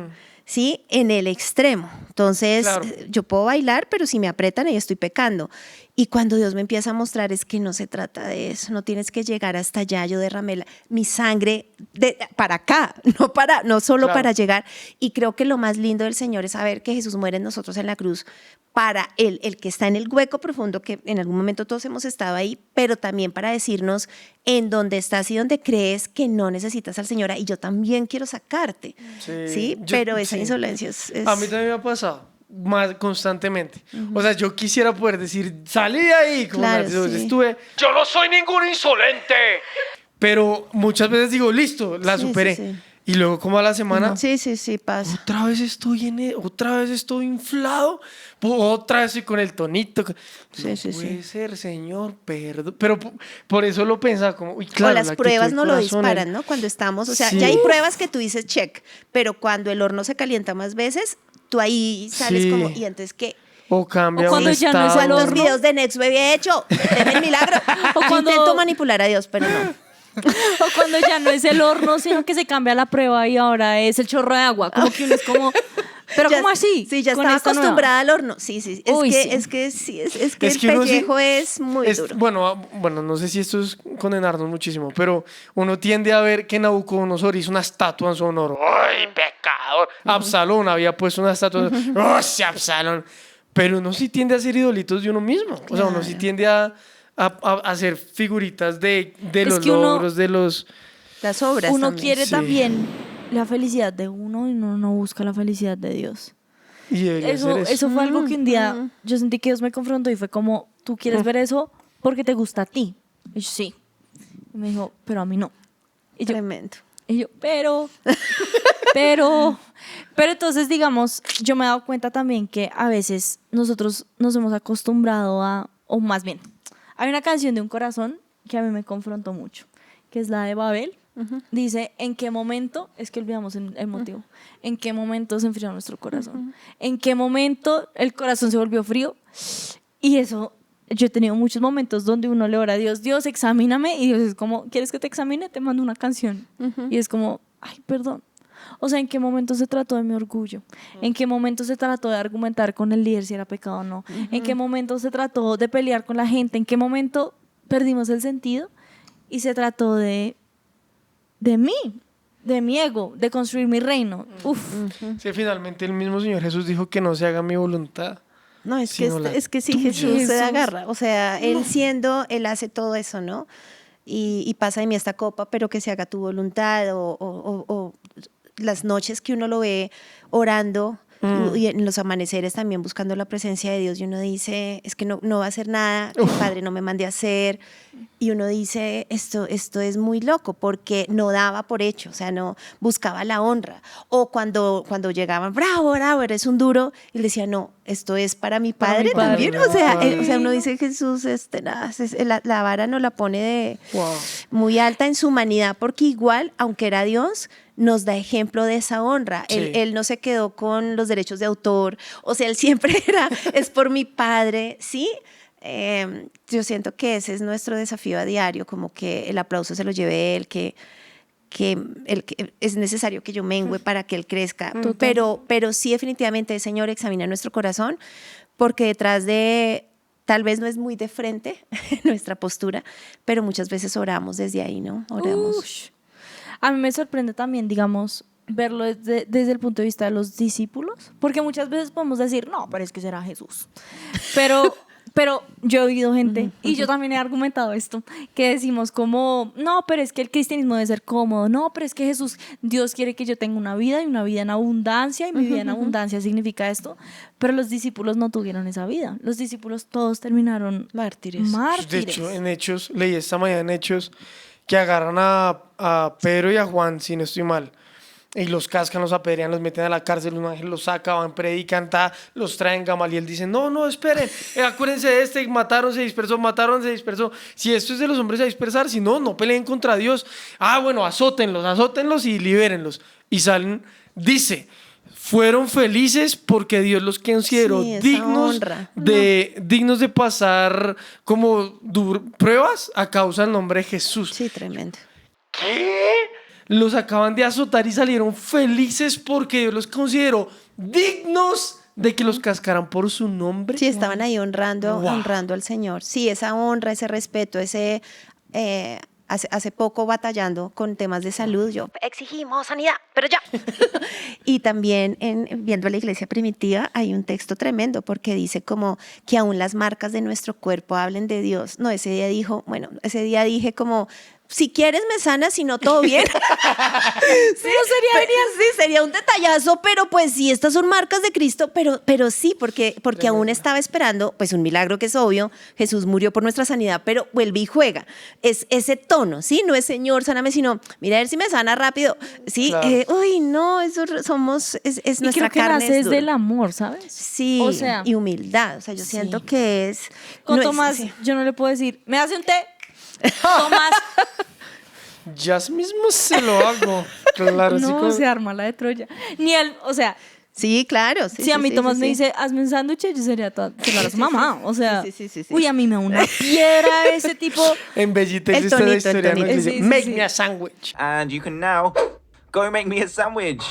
¿sí? En el extremo. Entonces, Claro. yo puedo bailar, pero si me apretan, ahí estoy pecando. Y cuando Dios me empieza a mostrar es que no se trata de eso, no tienes que llegar hasta allá, yo derramé mi sangre para acá, no solo Claro. para llegar. Y creo que lo más lindo del Señor es saber que Jesús muere en nosotros en la cruz para el que está en el hueco profundo, que en algún momento todos hemos estado ahí, pero también para decirnos en donde estás y donde crees que no necesitas al Señor, y yo también quiero sacarte, ¿sí? yo- Pero esa sí. insolencia es... A mí también me ha pasado más constantemente. O sea, yo quisiera poder decir, salí de ahí, como Claro, Narciso, sí. estuve, Yo no soy ningún insolente. pero muchas veces digo, listo, la Sí, superé. sí, sí. Y luego como a la semana, Sí, pasa. otra vez otra vez estoy inflado, otra vez estoy con el tonito. Sí, No sí, puede sí. ser, Señor, perdón. Pero por eso lo pensaba como, uy, claro, O las la actitud pruebas del no lo corazón, disparan, ¿no? Cuando estamos, o sea, Sí. ya hay pruebas que tú dices check, pero cuando el horno se calienta más veces, tú ahí sales Sí. como, y entonces, ¿qué? O cambia O cuando un ya no es estado. el ¿Cuántos horno? videos de Next Baby he hecho? Deme el milagro. O Yo cuando- intento manipular a Dios, pero no. O cuando ya no es el horno, sino que se cambia la prueba y ahora es el chorro de agua. Como que uno es como... Pero Ya- ¿cómo así? Sí, ya Con estaba esta nueva. acostumbrada al horno. Sí. Es Uy, que, sí. es que sí, es que Es el que uno sí- pellejo es muy duro. Bueno, no sé si esto es condenarnos muchísimo, pero uno tiende a ver que Nabucodonosor hizo una estatua en su honor. ¡Ay, pecador! Absalón había puesto una estatua. ¡Oh, sí, Absalón! Pero uno sí tiende a ser idolitos de uno mismo. O sea, uno sí tiende a hacer figuritas de Es los que uno- logros, de los... Las obras Uno también. quiere Sí. también la felicidad de uno y uno no busca la felicidad de Dios. Y debería ser eso. Eso fue algo que un día yo sentí que Dios me confrontó y fue como, ¿tú quieres ver eso porque te gusta a ti? Y yo, sí. Y me dijo, pero a mí no. Y yo, Tremendo. pero entonces, digamos, yo me he dado cuenta también que a veces nosotros nos hemos acostumbrado a, o más bien, hay una canción de Un Corazón que a mí me confrontó mucho, que es la de Babel. Dice, ¿en qué momento? Es que olvidamos el motivo. ¿En qué momento se enfrió nuestro corazón? ¿En qué momento el corazón se volvió frío? Y eso, yo he tenido muchos momentos donde uno le ora a Dios, Dios, examíname, y Dios es como, ¿quieres que te examine? Te mando una canción. Y es como, ay, perdón. O sea, ¿en qué momento se trató de mi orgullo? ¿En qué momento se trató de argumentar con el líder si era pecado o no? ¿En qué momento se trató de pelear con la gente? ¿En qué momento perdimos el sentido? Y se trató de mí, de mi ego, de construir mi reino. Uf. Sí, finalmente el mismo Señor Jesús dijo que no se haga mi voluntad. No, sino la es que sí, tuya. Jesús se Jesús. agarra. O sea, él hace todo eso, ¿no? Y pasa de mí esta copa, pero que se haga tu voluntad. O las noches que uno lo ve orando y en los amaneceres también buscando la presencia de Dios, y uno dice, es que no va a hacer nada que el Padre no me mande a hacer. Y uno dice, esto es muy loco, porque no daba por hecho, o sea, no buscaba la honra. O cuando llegaban, bravo, eres un duro, y le decía, no, esto es para mi Para Padre mi Padre. también. O Padre. sea, uno dice, Jesús, la vara no la pone Wow. muy alta en su humanidad, porque igual, aunque era Dios, nos da ejemplo de esa honra. Sí. Él no se quedó con los derechos de autor, o sea, él siempre es por mi Padre, ¿sí? Yo siento que ese es nuestro desafío a diario, como que el aplauso se lo lleve él, que es necesario que yo mengüe para que él crezca. Pero sí, definitivamente, Señor, examina nuestro corazón, porque detrás de, tal vez no es muy de frente nuestra postura, pero muchas veces oramos desde ahí, ¿no? Oramos. Ush. A mí me sorprende también, digamos, verlo desde el punto de vista de los discípulos, porque muchas veces podemos decir, no, pero es que será Jesús. Pero yo he oído gente, y yo también he argumentado esto, que decimos como, no, pero es que el cristianismo debe ser cómodo, no, pero es que Jesús, Dios quiere que yo tenga una vida y una vida en abundancia, y mi vida en abundancia significa esto, pero los discípulos no tuvieron esa vida. Los discípulos todos terminaron Mártires. De hecho, en Hechos, leí esta mañana en Hechos, que agarran a Pedro y a Juan, si no estoy mal, y los cascan, los apedrean, los meten a la cárcel, un ángel los saca, van, predican, los traen. Gamaliel dice, no, esperen, acuérdense de mataron, se dispersó. Si esto es de los hombres a dispersar, si no peleen contra Dios. Bueno, azótenlos y libérenlos. Y salen, dice, fueron felices porque Dios los consideró Sí, esa dignos honra. dignos de pasar como pruebas a causa del nombre de Jesús. Sí, tremendo. ¿Qué? Los acaban de azotar y salieron felices porque Dios los consideró dignos de que los cascaran por su nombre. Sí, estaban ahí honrando Wow. al Señor. Sí, esa honra, ese respeto, hace poco batallando con temas de salud, yo exigimos sanidad, pero ya. Y también viendo la iglesia primitiva hay un texto tremendo, porque dice como que aún las marcas de nuestro cuerpo hablen de Dios. No, ese día dije como, si quieres me sanas, si no, todo bien. Sí, sería un detallazo, pero pues sí, estas son marcas de Cristo, pero sí, porque aún estaba esperando, pues un milagro que es obvio, Jesús murió por nuestra sanidad, pero vuelve y juega. Es ese tono, ¿sí? No es Señor, sáname, sino, mira a ver si me sana rápido. Sí, Claro. no, eso es Y nuestra creo que carne. nace Es desde dura. el amor, ¿sabes? Sí, O sea, y humildad. O sea, yo sí. siento que es... Con no es- Tomás, sí. yo no le puedo decir, ¿me hace un té? Tomás, Ya mismo se lo hago. Claro, así no, como- se arma la de Troya. Ni él, o sea, Sí, claro. Sí, si a sí, mí sí, Tomás sí, me sí. dice, hazme un sándwich, yo sería toda, claro, sí, mamá. sí. O sea, Sí. uy, a mí me da una piedra ese tipo. En Bellita El existe la tonito, el historia, ¿no? tonito. Que dice, Sí, sí, make sí. me a sandwich. And you can now go and make me a sandwich.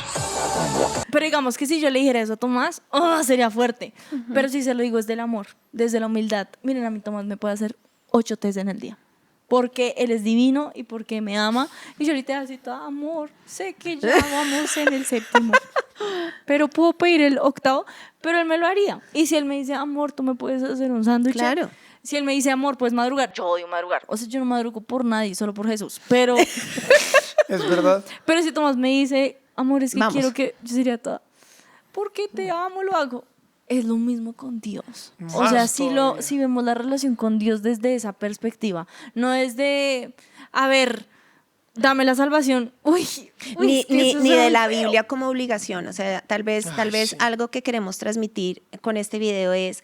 Pero digamos que si yo le dijera eso a Tomás, sería fuerte. Pero si se lo digo es del amor, desde la humildad. Miren, a mí Tomás me puede hacer 8 tés en el día. Porque él es divino y porque me ama. Y yo ahorita así toda, amor, sé que ya vamos en el 7º. Pero puedo pedir el 8º, pero él me lo haría. Y si él me dice, amor, tú me puedes hacer un sándwich. Claro. Si él me dice, amor, puedes madrugar. Yo odio madrugar. O sea, yo no madrugo por nadie, solo por Jesús. Pero Es verdad. si Tomás me dice, Amor, es que Vamos. quiero que... Yo sería toda... Porque te amo, lo hago. Es lo mismo con Dios. O Más sea, todavía. si vemos la relación con Dios desde esa perspectiva, no es de, a ver, dame la salvación. Uy, Ni, es que ni, eso ni es de muy la feo. Biblia como obligación. O sea, tal vez sí. algo que queremos transmitir con este video es,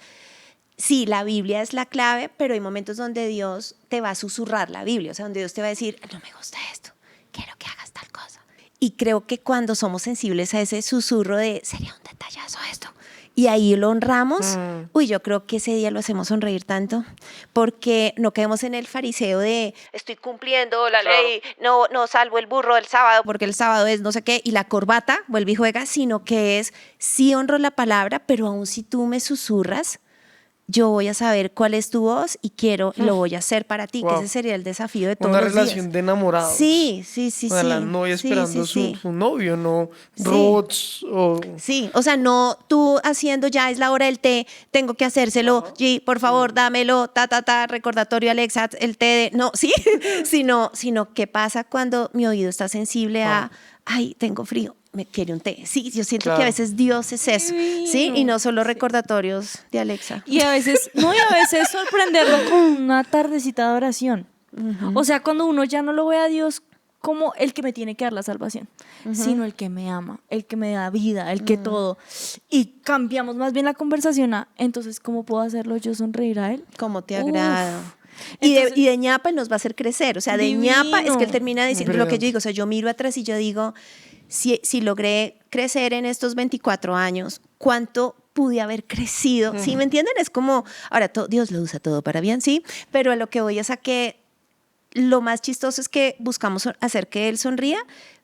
sí, la Biblia es la clave, pero hay momentos donde Dios te va a susurrar la Biblia. O sea, donde Dios te va a decir, no me gusta esto, quiero que hagas tal cosa. Y creo que cuando somos sensibles a ese susurro de, sería un detallazo esto, y ahí lo honramos, uy, yo creo que ese día lo hacemos sonreír tanto, porque no caemos en el fariseo de estoy cumpliendo la ley, no salvo el burro el sábado, porque el sábado es no sé qué, y la corbata vuelve y juega, sino que es, sí honro la palabra, pero aún si tú me susurras, yo voy a saber cuál es tu voz y lo voy a hacer para ti, que Wow. ese sería el desafío de todos Una los relación días. de enamorados. Sí. O sea, la novia Sí, esperando sí, sí. Su novio, no Sí. robots o... Sí, o sea, no tú haciendo ya es la hora del té, tengo que hacérselo, G, por favor, dámelo, recordatorio Alexa, el té de... No, sí, sino qué pasa cuando mi oído está sensible a, ay, tengo frío, me quiere un té. Sí, yo siento Claro. que a veces Dios es eso, ¿sí? Y no solo recordatorios de Alexa. Y a veces sorprenderlo con una tardecita de oración. O sea, cuando uno ya no lo ve a Dios como el que me tiene que dar la salvación, sino el que me ama, el que me da vida, el que todo. Y cambiamos más bien la conversación a, entonces, ¿cómo puedo hacerlo yo sonreír a él? ¿Cómo te Uf. agrada? Entonces- Y de ñapa él nos va a hacer crecer. O sea, de ñapa es que él termina diciendo lo que yo Brillante. digo. O sea, yo miro atrás y yo digo, si logré crecer en estos 24 años, ¿cuánto pude haber crecido? ¿Sí me entienden? Es como, ahora Dios lo usa todo para bien, sí, pero a lo que voy es a que lo más chistoso es que buscamos hacer que él sonría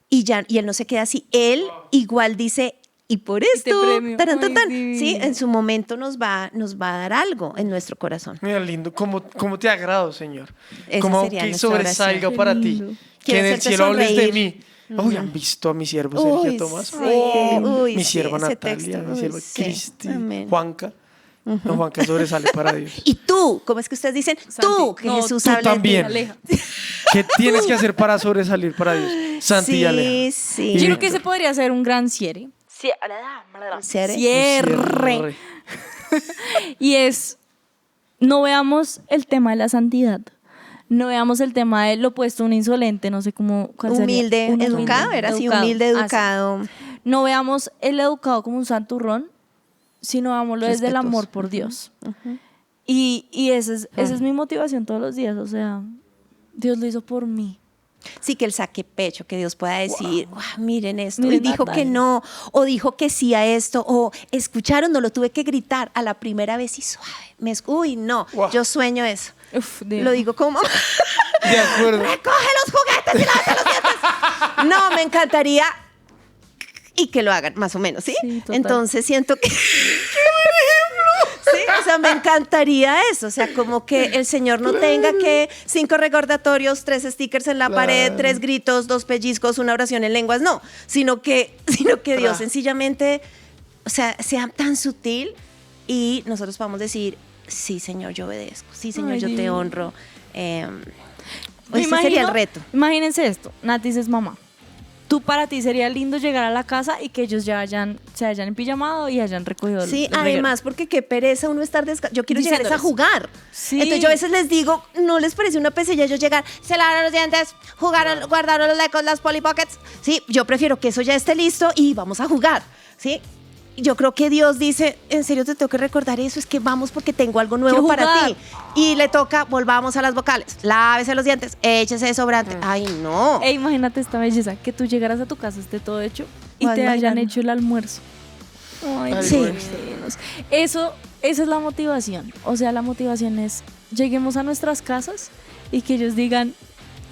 y él no se queda así. Él igual dice, y por esto, premio. taran, Ay, tan, divino. sí, en su momento nos va a dar algo en nuestro corazón. Mira, lindo, ¿cómo te agrado, Señor? Esa Como sería que nuestra sobresalga oración. para Qué ti. lindo. Que en Quiero el hacerte cielo hables de sonreír. mí. Uy, han visto a mi siervo Sergio Uy, Tomás. sí. Oh, Uy, mi sí, sierva ese Natalia, texto. mi Uy, sierva sí. Cristi, Amén. Juanca. No, Juanca sobresale para Dios. Y tú, ¿cómo es que ustedes dicen? Tú, que no, Jesús tú habla de ti. también. Aleja. ¿Qué tienes que hacer para sobresalir para Dios? Santi y Aleja. Sí. Y Yo creo que Víctor. ese podría ser un gran cierre. ¿Cierre? Cierre. Y es, no veamos el tema de la santidad, no veamos el tema de lo opuesto a un insolente, no sé cómo, ¿cuál sería? Humilde, Un educado, era así, humilde, Ah, sí. educado. No veamos el educado como un santurrón, sino veámoslo desde el Respetuoso. amor por Dios. Y esa es mi motivación todos los días, o sea, Dios lo hizo por mí. Sí, que él saque pecho, que Dios pueda decir, "Guau, miren esto, Miren y dijo Natalia. que no, o dijo que sí a esto, o escucharon, no lo tuve que gritar a la primera vez y suave. Uy, no, Guau. yo sueño eso. Uf, Lo digo como, De acuerdo. recoge los juguetes y lávate los dientes. No, me encantaría y que lo hagan, más o menos, ¿sí? Sí, total. Entonces siento que... Sí, o sea, me encantaría eso, o sea, como que el Señor no tenga que 5 recordatorios, 3 stickers en la pared, 3 gritos, 2 pellizcos, una oración en lenguas, no, sino que Dios sencillamente, o sea, sea tan sutil y nosotros podamos decir, sí, Señor, yo obedezco, sí, Señor, Ay, yo te divino. honro. Me Ese sería el imagino- reto. Imagínense esto, Natis es mamá. Tú para ti sería lindo llegar a la casa y que ellos ya se hayan empijamado y hayan recogido el Sí, regalo. además, porque qué pereza uno estar yo quiero llegar es a Diciéndoles. jugar. Sí. Entonces yo a veces les digo, ¿no les parece una pesilla yo llegar, se lavaron los dientes, jugaron, guardaron los lecos, las Polly Pockets? Sí, yo prefiero que eso ya esté listo y vamos a jugar, ¿sí? Yo creo que Dios dice, en serio te tengo que recordar eso, es que vamos porque tengo algo nuevo Quiero para jugar. ti. Y le toca, volvamos a las vocales, lávese los dientes, échese sobrante. Ay, no. E imagínate esta belleza, que tú llegaras a tu casa, esté todo hecho y Vas te hayan bailando. hecho el almuerzo. Ay, Algo qué extra. divinos. Esa es la motivación. O sea, la motivación es, lleguemos a nuestras casas y que ellos digan,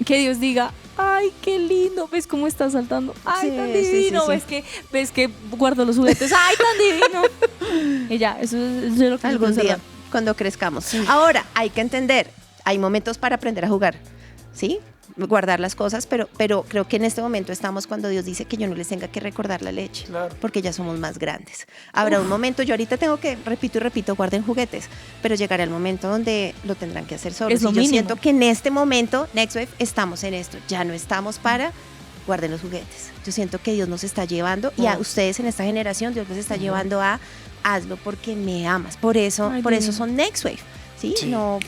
que Dios diga, ay, qué lindo, ¿ves cómo está saltando? Ay, Sí, tan sí, sí, divino, sí. ¿Ves que guardo los juguetes? Ay, tan divino. Y ya, eso es lo que Algún quiero día, cerrar. cuando crezcamos. Ahora, hay que entender, hay momentos para aprender a jugar, ¿sí? Guardar las cosas, pero creo que en este momento estamos cuando Dios dice que yo no les tenga que recordar la leche, Claro. porque ya somos más grandes. Habrá un momento, yo ahorita tengo que, repito y repito, guarden juguetes, pero llegará el momento donde lo tendrán que hacer solos. Es lo Y yo mínimo. siento que en este momento, Next Wave, estamos en esto, ya no estamos para guarden los juguetes. Yo siento que Dios nos está llevando y a ustedes en esta generación Dios les está llevando a hazlo porque me amas. Por eso, Ay, por Dios. eso son Next Wave, ¿sí? Sí. No.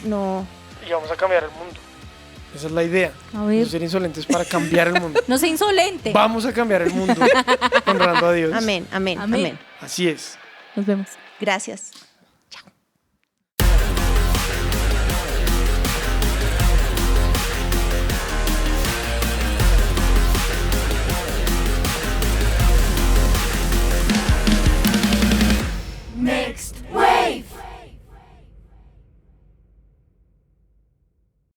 Y vamos a cambiar el mundo. Esa es la idea. A ver. No ser insolentes para cambiar el mundo. No sea insolente. Vamos a cambiar el mundo honrando a Dios. Amén, amén, Amén. amén. Así es. Nos vemos. Gracias.